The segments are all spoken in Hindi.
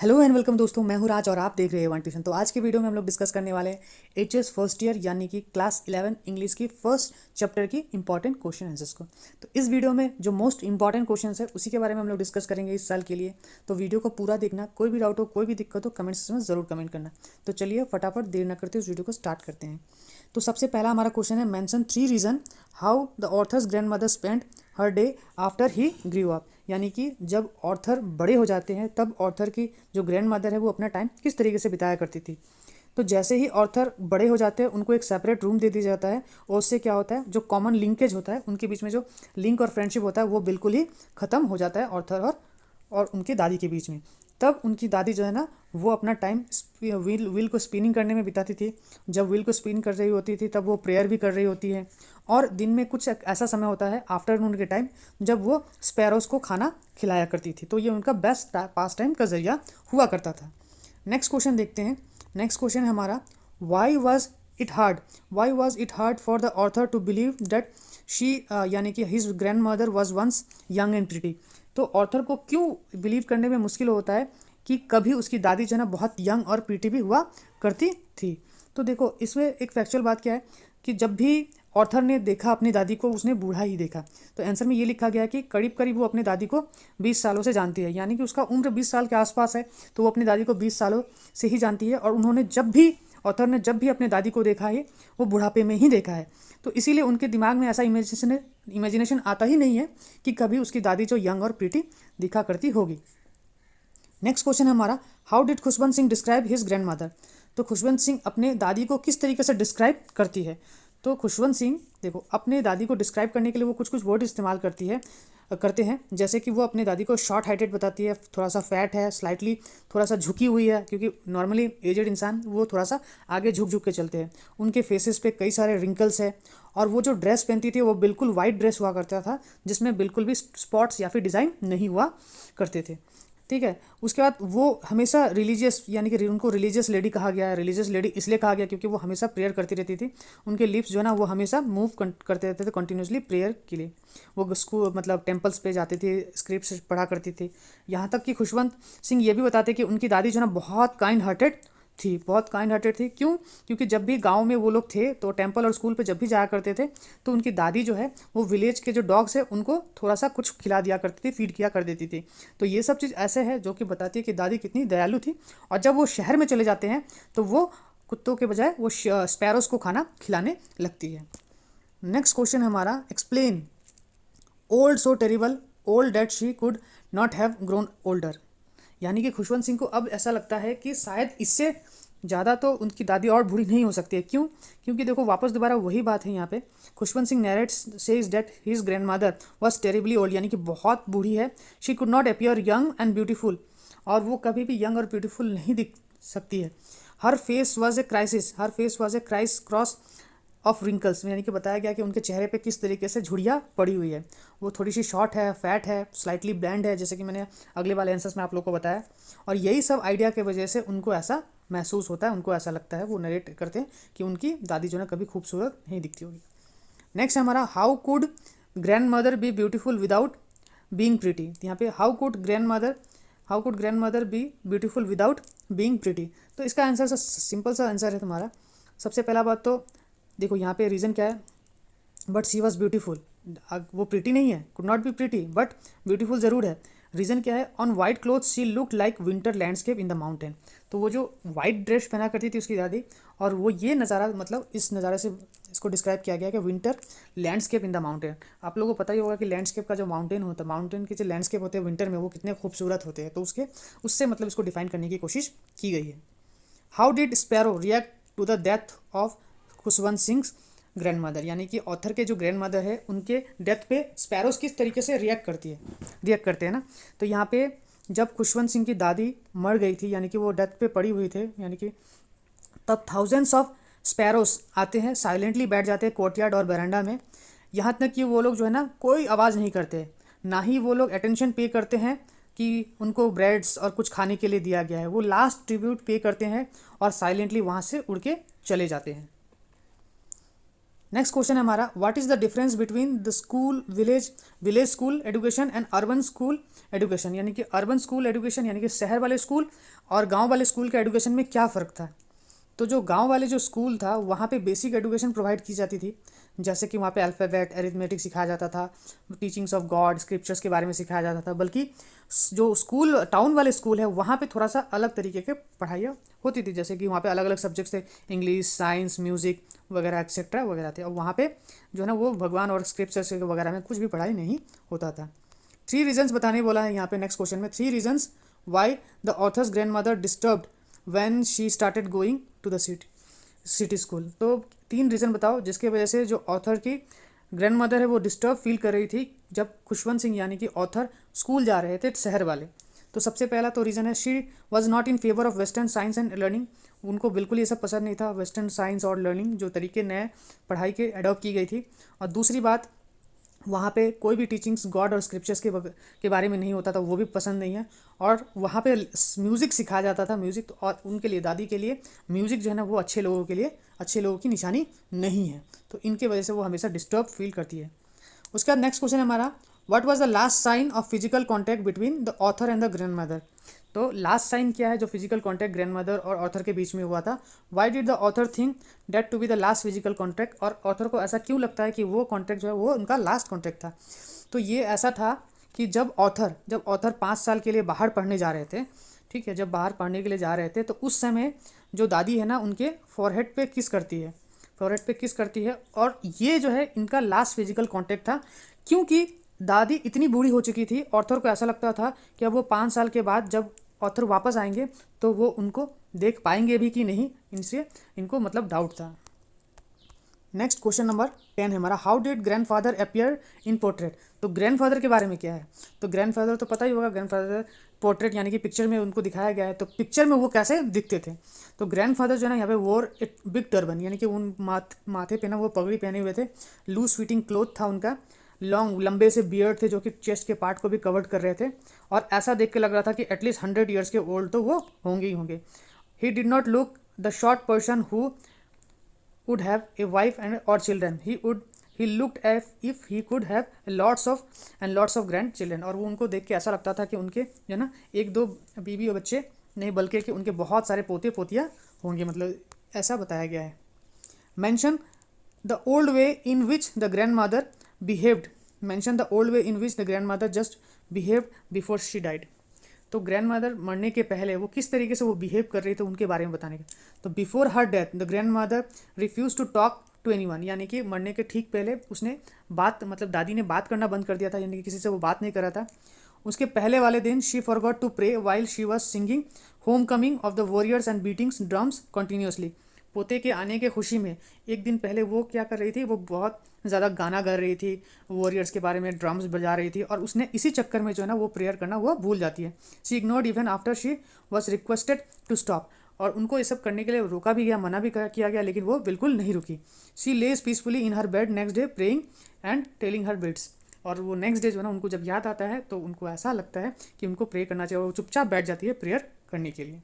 हेलो एंड वेलकम दोस्तों, मैं हूं राज और आप देख रहे हैं वन ट्यूशन। तो आज के वीडियो में हम लोग डिस्कस करने वाले हैं एचएस फर्स्ट ईयर यानी कि क्लास 11 इंग्लिश की फर्स्ट चैप्टर की इंपॉर्टेंट क्वेश्चन आंसर्स को। तो इस वीडियो में जो मोस्ट इंपॉर्टेंट क्वेश्चन है उसी के बारे में हम लोग डिस्कस करेंगे इस साल के लिए। तो वीडियो को पूरा देखना, कोई भी डाउट हो, कोई भी दिक्कत हो, कमेंट सेक्शन में ज़रूर कमेंट करना। तो चलिए फटाफट देर न करते उस वीडियो को स्टार्ट करते हैं। तो सबसे पहला हमारा क्वेश्चन है, mention 3 reason how the author's grand mother spend her day after he grew up. यानी कि जब ऑर्थर बड़े हो जाते हैं तब ऑर्थर की जो ग्रैंड मदर है वो अपना टाइम किस तरीके से बिताया करती थी। तो जैसे ही ऑर्थर बड़े हो जाते हैं उनको एक सेपरेट रूम दे दिया जाता है और उससे क्या होता है, जो कॉमन लिंकेज होता है उनके बीच में जो लिंक और फ्रेंडशिप होता है वो बिल्कुल ही ख़त्म हो जाता है ऑर्थर और उनकी दादी के बीच में। तब उनकी दादी जो है ना वो अपना टाइम व्हील को स्पिनिंग करने में बिताती थी। जब व्हील को स्पिन कर रही होती थी तब वो प्रेयर भी कर रही होती है। और दिन में कुछ ऐसा समय होता है आफ्टरनून के टाइम जब वो स्पैरोज़ को खाना खिलाया करती थी। तो ये उनका बेस्ट पास टाइम का जरिया हुआ करता था। नेक्स्ट क्वेश्चन देखते हैं। नेक्स्ट क्वेश्चन है हमारा, why was it hard for the author to believe that she यानी कि his grandmother was once young and pretty. तो ऑथर को क्यों बिलीव करने में मुश्किल होता है कि कभी उसकी दादी जो है ना बहुत यंग और प्रीटी भी हुआ करती थी। तो देखो इसमें एक फैक्चुअल बात क्या है कि जब भी ऑथर ने देखा अपनी दादी को उसने बूढ़ा ही देखा। तो आंसर में ये लिखा गया है कि करीब करीब वो अपनी दादी को 20 सालों से जानती है, यानी कि उसका उम्र 20 साल के आसपास है। तो वो अपनी दादी को 20 सालों से ही जानती है और उन्होंने ऑथर ने जब भी अपनी दादी को देखा है वो बुढ़ापे में ही देखा है। तो इसीलिए उनके दिमाग में ऐसा इमेजिनेशन आता ही नहीं है कि कभी उसकी दादी जो यंग और प्रीटी दिखा करती होगी। नेक्स्ट क्वेश्चन है हमारा, how did Khushwant Singh describe his grandmother. तो खुशवंत सिंह अपने दादी को किस तरीके से डिस्क्राइब करती है। तो खुशवंत सिंह देखो अपने दादी को डिस्क्राइब करने के लिए वो कुछ कुछ वर्ड इस्तेमाल करते हैं। जैसे कि वो अपनी दादी को शॉर्ट हाइटेड बताती है, थोड़ा सा फैट है, स्लाइटली थोड़ा सा झुकी हुई है, क्योंकि नॉर्मली एजेड इंसान वो थोड़ा सा आगे झुक झुक के चलते हैं। उनके फेसेस पे कई सारे रिंकल्स है और वो जो ड्रेस पहनती थी वो बिल्कुल वाइट ड्रेस हुआ करता था जिसमें बिल्कुल भी स्पॉट्स या फिर डिज़ाइन नहीं हुआ करते थे। ठीक है। उसके बाद वो हमेशा रिलीजियस, यानी कि उनको रिलीजियस लेडी कहा गया है। रिलीजियस लेडी इसलिए कहा गया क्योंकि वो हमेशा प्रेयर करती रहती थी। उनके लिप्स जो है ना वो हमेशा मूव करते रहते थे कंटिन्यूसली प्रेयर के लिए। वो स्कूल मतलब टेम्पल्स पे जाती थी, स्क्रिप्ट्स पढ़ा करती थी। यहाँ तक कि खुशवंत सिंह ये भी बताते कि उनकी दादी जो है ना बहुत काइंड हार्टेड थी। क्यों? क्योंकि जब भी गांव में वो लोग थे तो टेंपल और स्कूल पे जब भी जाया करते थे तो उनकी दादी जो है वो विलेज के जो डॉग्स है उनको थोड़ा सा कुछ खिला दिया करती थी, फीड किया कर देती थी। तो ये सब चीज़ ऐसे है जो कि बताती है कि दादी कितनी दयालु थी। और जब वो शहर में चले जाते हैं तो वो कुत्तों के बजाय वो स्पैरोज को खाना खिलाने लगती है। नेक्स्ट क्वेश्चन हमारा, explain old so terrible old that she could not have grown older. यानी कि खुशवंत सिंह को अब ऐसा लगता है कि शायद इससे ज़्यादा तो उनकी दादी और बूढ़ी नहीं हो सकती है। क्यों? क्योंकि देखो वापस दोबारा वही बात है यहाँ पे। Khushwant Singh नैरेट्स says that his grandmother was terribly old, यानी कि बहुत बूढ़ी है। She could not appear young and beautiful, और वो कभी भी यंग और ब्यूटीफुल नहीं दिख सकती है। हर face was a criss cross of wrinkles, यानी कि बताया गया कि उनके चेहरे पे किस तरीके से झुर्रियाँ पड़ी हुई है। वो थोड़ी सी शॉर्ट है, फैट है, स्लाइटली ब्लैंड है, जैसे कि मैंने अगले वाले आंसर्स में आप लोग को बताया। और यही सब आइडिया के वजह से उनको ऐसा महसूस होता है, उनको ऐसा लगता है, वो नरेट करते हैं कि उनकी दादी जो है कभी खूबसूरत नहीं दिखती होगी। नेक्स्ट हमारा, how could grand mother B beautiful without being pretty. यहाँ पे how could grand mother B beautiful without being pretty. तो इसका आंसर सिंपल सा आंसर है तुम्हारा। सबसे पहला बात तो देखो यहाँ पे रीज़न क्या है, बट शी वॉज ब्यूटीफुल। वो प्रिटी नहीं है, could not be pretty, but beautiful ज़रूर है। रीज़न क्या है, on white clothes she look like winter landscape in the mountain. तो वो जो वाइट ड्रेस पहना करती थी उसकी दादी, और वो ये नज़ारा, मतलब इस नज़ारे से इसको डिस्क्राइब किया गया कि winter landscape in the mountain. आप लोगों को पता ही होगा कि लैंडस्केप का जो माउंटेन होता है, माउंटेन के जो लैंडस्केप होते हैं विंटर में वो कितने खूबसूरत होते हैं। तो उससे मतलब इसको डिफाइन करने की कोशिश की गई है। How did sparrow react to the death of Khushwant Singh grandmother, यानी कि ऑथर के जो ग्रैंड मदर है उनके डेथ पे स्पैरोज किस तरीके से रिएक्ट करते हैं ना। तो यहाँ पे जब खुशवंत सिंह की दादी मर गई थी, यानी कि वो डेथ पे पड़ी हुई थे, यानी कि तब थाउजेंड्स ऑफ स्पैरोज आते हैं, साइलेंटली बैठ जाते हैं कोर्टयार्ड और बरांडा में। यहाँ तक कि वो लोग जो है ना कोई आवाज़ नहीं करते, ना ही वो लोग अटेंशन पे करते हैं कि उनको ब्रेड्स और कुछ खाने के लिए दिया गया है। वो लास्ट ट्रिब्यूट पे करते हैं और साइलेंटली वहाँ से उड़ के चले जाते हैं। नेक्स्ट क्वेश्चन है हमारा, what is the difference between the school village school education and urban school education, यानी कि अर्बन स्कूल एजुकेशन यानी कि शहर वाले स्कूल और गांव वाले स्कूल के एजुकेशन में क्या फ़र्क था। तो जो गांव वाले जो स्कूल था वहाँ पे बेसिक एजुकेशन प्रोवाइड की जाती थी, जैसे कि वहाँ पे अल्फ़ाबेट अरिथमेटिक सिखाया जाता था, टीचिंग्स ऑफ गॉड स्क्रिप्चर्स के बारे में सिखाया जाता था। बल्कि जो स्कूल टाउन वाले स्कूल है वहाँ पे थोड़ा सा अलग तरीके के पढ़ाइयाँ होती थी, जैसे कि वहाँ पे अलग अलग सब्जेक्ट्स थे, इंग्लिश साइंस म्यूज़िक वगैरह एक्सेट्रा वगैरह थे। और वहाँ पे जो है ना वो भगवान और स्क्रिप्चर्स वगैरह में कुछ भी पढ़ाई नहीं होता था। 3 रीजन्स बताने बोला है यहाँ पे नेक्स्ट क्वेश्चन में, 3 reasons why the author's grandmother disturbed when she started going to the city school. तो 3 रीज़न बताओ जिसके वजह से जो ऑथर की ग्रैंड मदर है वो डिस्टर्ब फील कर रही थी जब खुशवंत सिंह यानी कि ऑथर स्कूल जा रहे थे शहर वाले। तो सबसे पहला तो रीज़न है, she was not in favour of western science and learning. उनको बिल्कुल ये सब पसंद नहीं था, वेस्टर्न साइंस और लर्निंग जो तरीके नए पढ़ाई के अडॉप्ट की गई थी। और दूसरी बात, वहाँ पे कोई भी टीचिंग्स गॉड और स्क्रिप्चर्स के बारे में नहीं होता था, वो भी पसंद नहीं है। और वहाँ पे म्यूज़िक सिखाया जाता था, म्यूज़िक, और उनके लिए दादी के लिए म्यूज़िक जो है ना वो अच्छे लोगों के लिए अच्छे लोगों की निशानी नहीं है। तो इनके वजह से वो हमेशा डिस्टर्ब फील करती है। उसके बाद नेक्स्ट क्वेश्चन है हमारा, what was the last sign of physical contact between the author and the grandmother. तो लास्ट साइन क्या है जो फिजिकल कॉन्टैक्ट ग्रैंड मदर और ऑथर के बीच में हुआ था। Why did the author think that to be the last physical contact, और ऑथर को ऐसा क्यों लगता है कि वो कॉन्टैक्ट जो है वो उनका लास्ट कॉन्टैक्ट था। तो ये ऐसा था कि जब ऑथर 5 साल के लिए बाहर पढ़ने जा रहे थे, ठीक है, जब बाहर पढ़ने के लिए जा रहे थे तो उस समय जो दादी है ना उनके फॉरहेड पे किस करती है, और ये जो है इनका लास्ट फिजिकल कॉन्टैक्ट था। क्योंकि दादी इतनी बूढ़ी हो चुकी थी, ऑथर को ऐसा लगता था कि अब वो 5 साल के बाद जब ऑथर वापस आएंगे तो वो उनको देख पाएंगे भी कि नहीं, इनसे इनको मतलब डाउट था। नेक्स्ट क्वेश्चन नंबर 10 है हमारा, how did grandfather appear in portrait. तो ग्रैंडफादर के बारे में क्या है। तो ग्रैंडफादर तो पता ही होगा, ग्रैंडफादर पोर्ट्रेट यानी कि पिक्चर में उनको दिखाया गया है, तो पिक्चर में वो कैसे दिखते थे। तो ग्रैंडफादर जो है ना यहाँ पे वोर ए बिग टर्बन, यानी कि उन माथे पे ना वो पगड़ी पहने हुए थे, लूज फिटिंग क्लोथ था उनका, लॉन्ग लंबे से बियर्ड थे जो कि चेस्ट के पार्ट को भी कवर्ड कर रहे थे, और ऐसा देख के लग रहा था कि एटलीस्ट 100 ईयर्स के ओल्ड तो वो होंगे ही होंगे। He did not look the short person who would have a wife and or children. He looked as if he could have lots of grandchildren, और वो उनको देख के ऐसा लगता था कि उनके जो ना 1-2 बीवी और बच्चे नहीं बल्कि कि उनके बहुत सारे पोते पोतियाँ होंगे, मतलब ऐसा बताया गया है। Mention the old way in which the grand mother just behaved before she died. तो ग्रैंड मदर मरने के पहले वो किस तरीके से वो बिहेव कर रही थी उनके बारे में बताने का। तो before her death the grandmother refuse to talk to anyone, यानी कि मरने के ठीक पहले उसने मतलब दादी ने बात करना बंद कर दिया था, यानी कि किसी से वो बात नहीं कर रहा था। उसके पहले वाले दिन she forgot to pray while she was singing homecoming of the warriors and beatings drums continuously. पोते के आने के खुशी में एक दिन पहले वो क्या कर रही थी, वो बहुत ज़्यादा गाना गा रही थी, वॉरियर्स के बारे में ड्रम्स बजा रही थी, और उसने इसी चक्कर में जो है ना वो प्रेयर करना वो भूल जाती है। She ignored even after she was requested to stop, और उनको ये सब करने के लिए रोका भी गया, मना भी किया गया, लेकिन वो बिल्कुल नहीं रुकी। She lays peacefully in her bed next day praying and telling her beads, और वो नेक्स्ट डे जो है ना उनको जब याद आता है तो उनको ऐसा लगता है कि उनको प्रे करना चाहिए, और वो चुपचाप बैठ जाती है प्रेयर करने के लिए।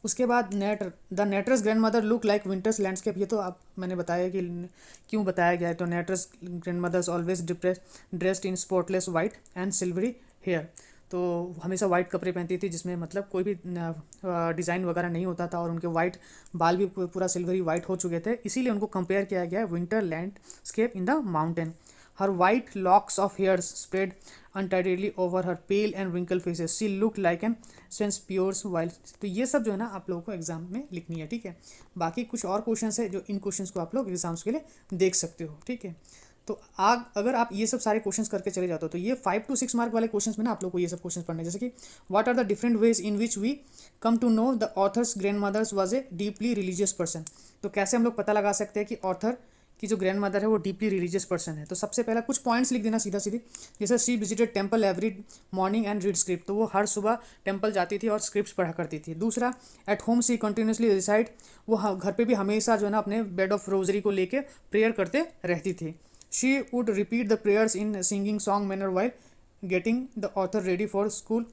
उसके बाद the Netter's grand mother look like winters landscape. ये तो आप मैंने बताया कि क्यों बताया गया है। तो narrator's grandmother's always dressed in spotless white and silvery hair, तो हमेशा वाइट कपड़े पहनती थी जिसमें मतलब कोई भी डिज़ाइन वगैरह नहीं होता था, और उनके वाइट बाल भी पूरा सिल्वरी वाइट हो चुके थे, इसीलिए उनको कंपेयर किया गया है winter landscape in the mountain. Her white locks of hairs spread untidily over her pale and wrinkled faces. She looked like an sensuous wild. तो ये सब जो है ना आप लोगों को एग्जाम में लिखनी है, ठीक है। बाकी कुछ और क्वेश्चंस है जो इन क्वेश्चंस को आप लोग एग्जाम्स के लिए देख सकते हो, ठीक है। तो अगर आप ये सब सारे क्वेश्चंस करके चले जाते हो तो ये 5 to 6 मार्क वाले क्वेश्चंस में ना आप लोग को ये सब क्वेश्चंस पढ़ने, जैसे कि what are the different ways in which we come to know the author's grandmother's was a deeply religious person. तो कैसे हम लोग पता लगा सकते हैं कि ऑथर कि जो ग्रैंड मदर है वो डीपली रिलीजियस पर्सन है। तो सबसे पहला कुछ पॉइंट्स लिख देना सीधा सीधी, जैसे she visited temple every morning and read script, तो वो हर सुबह टेम्पल जाती थी और स्क्रिप्ट पढ़ा करती थी। दूसरा, at home she continuously reside, वो घर पे भी हमेशा जो है ना अपने बेड ऑफ रोजरी को लेके प्रेयर करते रहती थी। She would repeat the prayers in singing song manner while getting the author ready for school,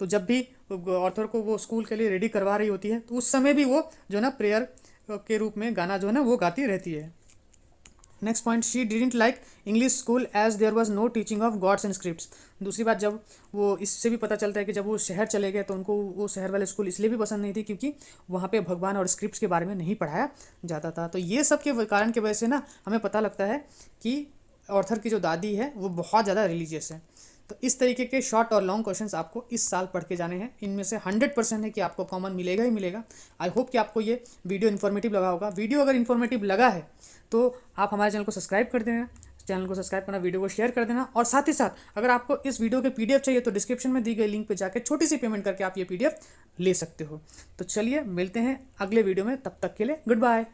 तो जब भी ऑथर को वो स्कूल के लिए रेडी करवा रही होती है तो उस समय भी वो जो है ना प्रेयर के रूप में गाना जो है ना वो गाती रहती है। Next point, she didn't like English school as there was no teaching of gods and scriptures. दूसरी बात, जब वो इससे भी पता चलता है कि जब वो शहर चले गए तो उनको वो शहर वाले स्कूल इसलिए भी पसंद नहीं थी क्योंकि वहाँ पे भगवान और स्क्रिप्ट्स के बारे में नहीं पढ़ाया जाता था। तो ये सब के कारण की वजह से ना हमें पता लगता है कि ऑर्थर की जो दादी है वो बहुत ज़्यादा रिलीजियस है। तो इस तरीके के शॉर्ट और लॉन्ग क्वेश्चंस आपको इस साल पढ़ के जाने हैं। इनमें से 100% है कि आपको कॉमन मिलेगा ही मिलेगा। आई होप कि आपको ये वीडियो इन्फॉर्मेटिव लगा होगा। वीडियो अगर इन्फॉर्मेटिव लगा है तो आप हमारे चैनल को सब्सक्राइब कर देना, चैनल को सब्सक्राइब करना, वीडियो को शेयर कर देना, और साथ ही साथ अगर आपको इस वीडियो के PDF चाहिए तो डिस्क्रिप्शन में दी गई लिंक पे जाकर छोटी सी पेमेंट करके आप ये PDF ले सकते हो। तो चलिए मिलते हैं अगले वीडियो में, तब तक के लिए गुड बाय।